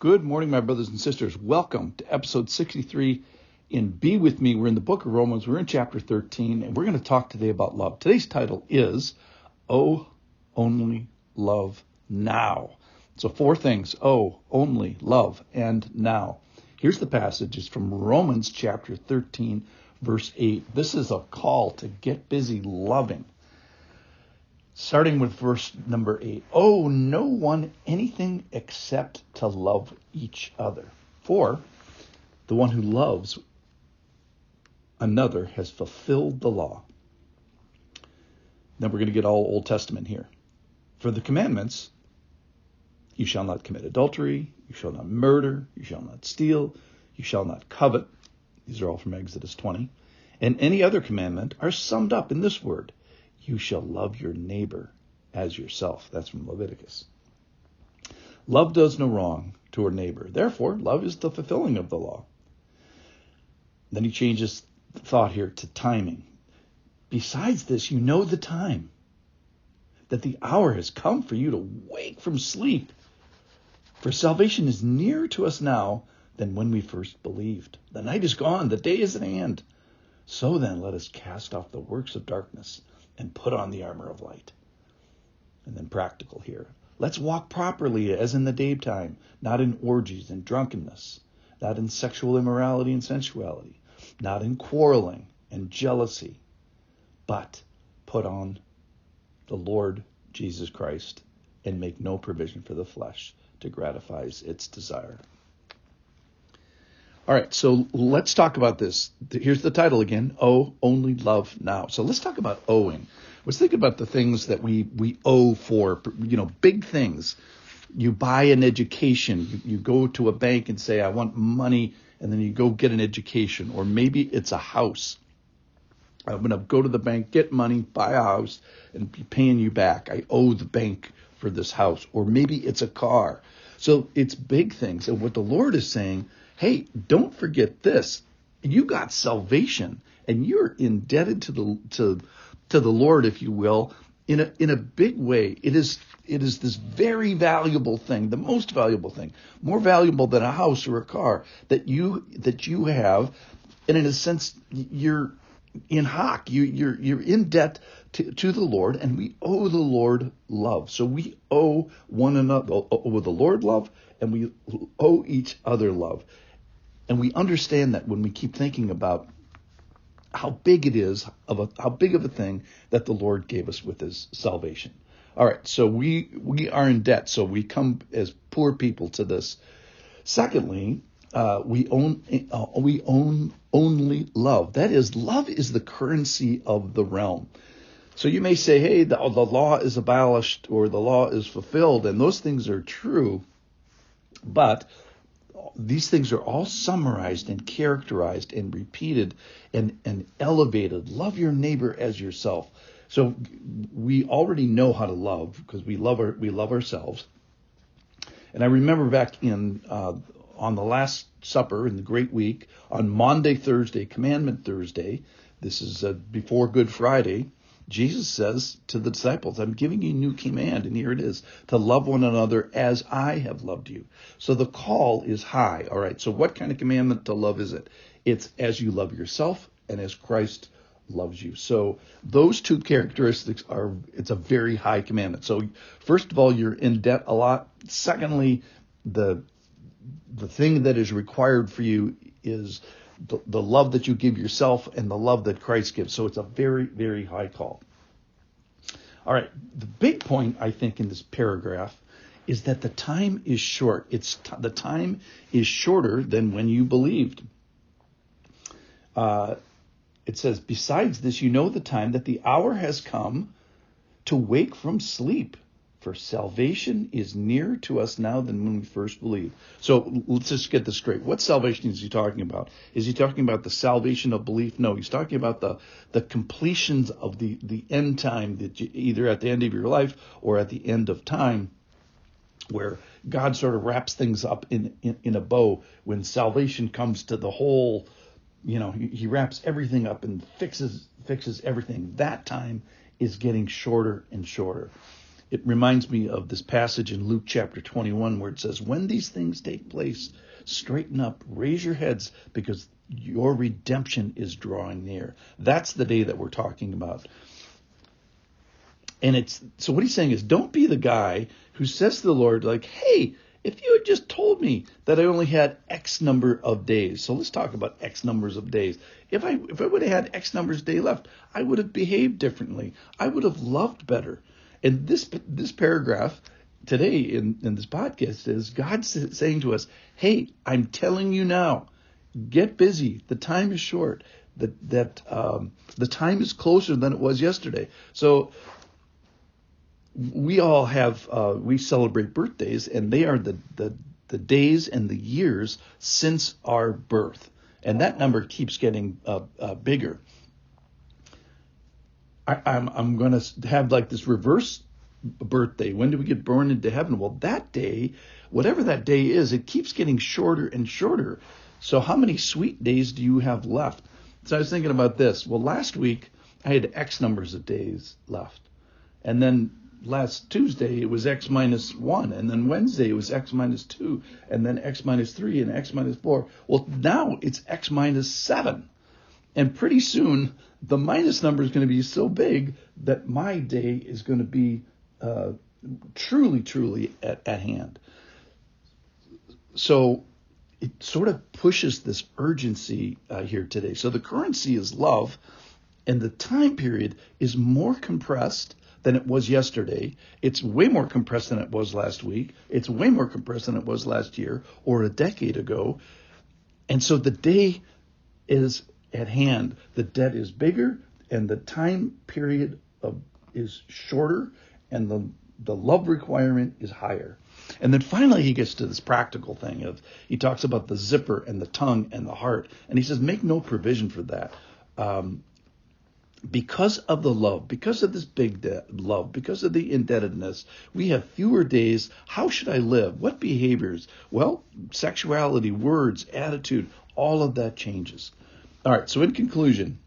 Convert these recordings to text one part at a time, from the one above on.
Good morning, my brothers and sisters. Welcome to episode 63 in Be With Me. We're in the book of Romans. We're in chapter 13, and we're going to talk today about love. Today's title is, Oh, Only Love Now. So 4 things. Oh, only, love, and now. Here's the passage. It's from Romans chapter 13, verse 8. This is a call to get busy loving. Starting with verse number 8. Owe no one anything except to love each other. For the one who loves another has fulfilled the law. Then we're going to get all Old Testament here. For the commandments, you shall not commit adultery, you shall not murder, you shall not steal, you shall not covet. These are all from Exodus 20. And any other commandment are summed up in this word. You shall love your neighbor as yourself. That's from Leviticus. Love does no wrong to our neighbor. Therefore, love is the fulfilling of the law. Then he changes the thought here to timing. Besides this, you know the time, that the hour has come for you to wake from sleep. For salvation is nearer to us now than when we first believed. The night is gone, the day is at hand. So then, let us cast off the works of darkness and put on the armor of light. And then practical here. Let's walk properly as in the daytime, not in orgies and drunkenness, not in sexual immorality and sensuality, not in quarreling and jealousy, but put on the Lord Jesus Christ and make no provision for the flesh to gratify its desire. All right, so let's talk about this. Here's the title again, Oh, Only Love Now. So let's talk about owing. Let's think about the things that we owe for, big things. You buy an education. You go to a bank and say, I want money, and then you go get an education. Or maybe it's a house. I'm going to go to the bank, get money, buy a house, and be paying you back. I owe the bank for this house. Or maybe it's a car. So it's big things. And what the Lord is saying, hey, don't forget this. You got salvation, and you're indebted to the Lord, if you will, in a big way. It is this very valuable thing, the most valuable thing, more valuable than a house or a car that you have, and in a sense, you're in hock. You're in debt to the Lord, and we owe the Lord love. So we owe one another, owe the Lord love, and we owe each other love. And we understand that when we keep thinking about how big it is, how big of a thing that the Lord gave us with his salvation. All right, so we are in debt, so we come as poor people to this. Secondly, we own only love. That is, love is the currency of the realm. So you may say, hey, the law is abolished or the law is fulfilled, and those things are true, but these things are all summarized and characterized and repeated and elevated. Love your neighbor as yourself. So we already know how to love because we love ourselves. And I remember back in on the Last Supper in the Great Week on Maundy Thursday, Commandment Thursday. This is before Good Friday. Jesus says to the disciples, I'm giving you a new command, and here it is, to love one another as I have loved you. So the call is high. All right, so what kind of commandment to love is it? It's as you love yourself and as Christ loves you. So those two characteristics it's a very high commandment. So first of all, you're in debt a lot. Secondly, the thing that is required for you is the love that you give yourself and the love that Christ gives. So it's a very, very high call. All right. The big point, I think, in this paragraph is that the time is short. The time is shorter than when you believed. It says, besides this, you know the time that the hour has come to wake from sleep. For salvation is nearer to us now than when we first believed. So let's just get this straight. What salvation is he talking about? Is he talking about the salvation of belief? No, he's talking about the completions of the end time, that either at the end of your life or at the end of time, where God sort of wraps things up in a bow. When salvation comes to the whole, he wraps everything up and fixes everything. That time is getting shorter and shorter. It reminds me of this passage in Luke chapter 21 where it says, when these things take place, straighten up, raise your heads, because your redemption is drawing near. That's the day that we're talking about. And so what he's saying is, don't be the guy who says to the Lord, like, hey, if you had just told me that I only had X number of days. So let's talk about X numbers of days. If I would have had X numbers of days left, I would have behaved differently. I would have loved better. And this paragraph today in this podcast is God saying to us, hey, I'm telling you now, get busy. The time is short. The time is closer than it was yesterday. So we all have, we celebrate birthdays, and they are the days and the years since our birth. And that number keeps getting bigger. I'm going to have like this reverse birthday. When do we get born into heaven? Well, that day, whatever that day is, it keeps getting shorter and shorter. So how many sweet days do you have left? So I was thinking about this. Well, last week I had X numbers of days left. And then last Tuesday it was X minus 1. And then Wednesday it was X minus 2. And then X minus 3 and X minus 4. Well, now it's X minus 7. And pretty soon the minus number is going to be so big that my day is going to be truly at hand. So it sort of pushes this urgency here today. So the currency is love, and the time period is more compressed than it was yesterday. It's way more compressed than it was last week. It's way more compressed than it was last year or a decade ago. And so the day is at hand. The debt is bigger, and the time period is shorter, and the love requirement is higher. And then finally he gets to this practical thing he talks about the zipper and the tongue and the heart. And he says, make no provision for that. Because of the love, because of this big love, because of the indebtedness, we have fewer days. How should I live? What behaviors? Well, sexuality, words, attitude, all of that changes. All right, so in conclusion,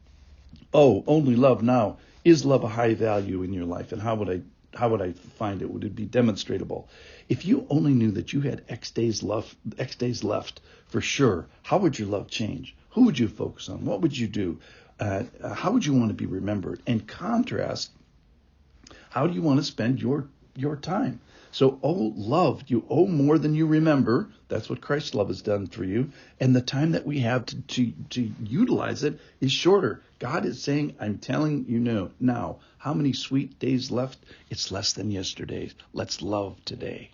only love now. Is love a high value in your life? And how would I find it? Would it be demonstrable? If you only knew that you had X days left for sure, how would your love change? Who would you focus on? What would you do? How would you want to be remembered? And contrast, how do you want to spend your time? So, love, you owe more than you remember. That's what Christ's love has done for you. And the time that we have to utilize it is shorter. God is saying, I'm telling you now, how many sweet days left? It's less than yesterday. Let's love today.